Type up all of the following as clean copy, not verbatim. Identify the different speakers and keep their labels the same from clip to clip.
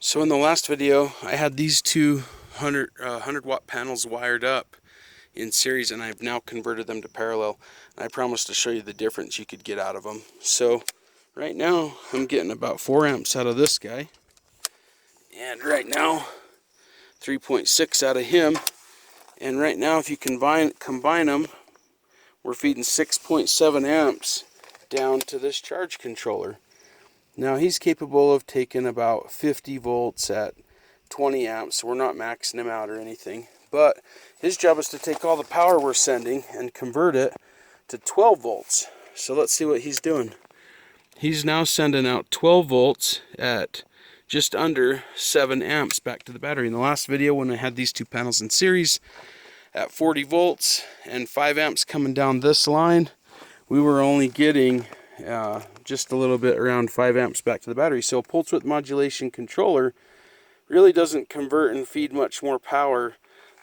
Speaker 1: So in the last video, I had these two 100 watt panels wired up in series, and I've now converted them to parallel. I promised to show you the difference you could get out of them. So right now I'm getting about 4 amps out of this guy, and right now 3.6 out of him, and right now if you combine them, we're feeding 6.7 amps down to this charge controller. Now he's capable of taking about 50 volts at 20 amps. We're not maxing him out or anything, but his job is to take all the power we're sending and convert it to 12 volts. So let's see what he's doing. He's now sending out 12 volts at just under 7 amps back to the battery. In the last video, when I had these two panels in series at 40 volts and 5 amps coming down this line, we were only getting just a little bit around 5 amps back to the battery. So a pulse width modulation controller really doesn't convert and feed much more power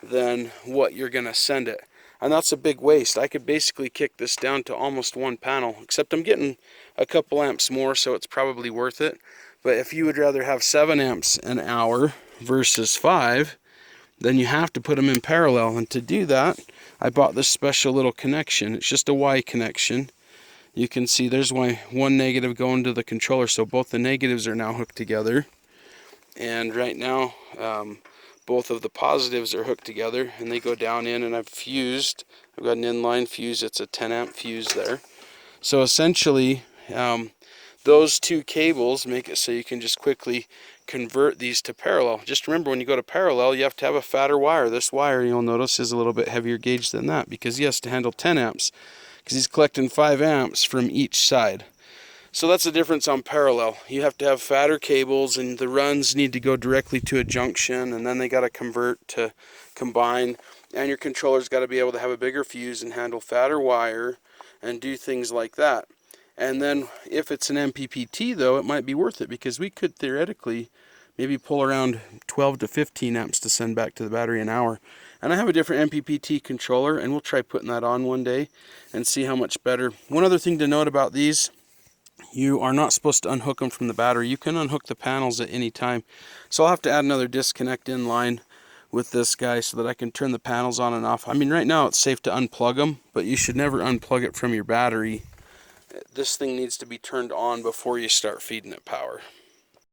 Speaker 1: than what you're going to send it. And that's a big waste. I could basically kick this down to almost one panel, except I'm getting a couple amps more, so it's probably worth it. But if you would rather have 7 amps an hour versus 5, then you have to put them in parallel. And to do that, I bought this special little connection. It's just a Y connection. You can see there's one negative going to the controller, so both the negatives are now hooked together. And right now, both of the positives are hooked together, and they go down in, and I've got an inline fuse. It's a 10 amp fuse there. So essentially, those two cables make it so you can just quickly convert these to parallel. Just remember, when you go to parallel, you have to have a fatter wire. This wire, you'll notice, is a little bit heavier gauge than that, because he has to handle 10 amps, because he's collecting 5 amps from each side. So that's the difference on parallel. You have to have fatter cables, and the runs need to go directly to a junction, and then they got to convert to combine, and your controller's got to be able to have a bigger fuse and handle fatter wire and do things like that. And then if it's an MPPT though, it might be worth it, because we could theoretically maybe pull around 12 to 15 amps to send back to the battery an hour. And I have a different MPPT controller, and we'll try putting that on one day and see how much better. One other thing to note about these, you are not supposed to unhook them from the battery. You can unhook the panels at any time. So I'll have to add another disconnect in line with this guy so that I can turn the panels on and off. I mean, right now it's safe to unplug them, but you should never unplug it from your battery. This thing needs to be turned on before you start feeding it power.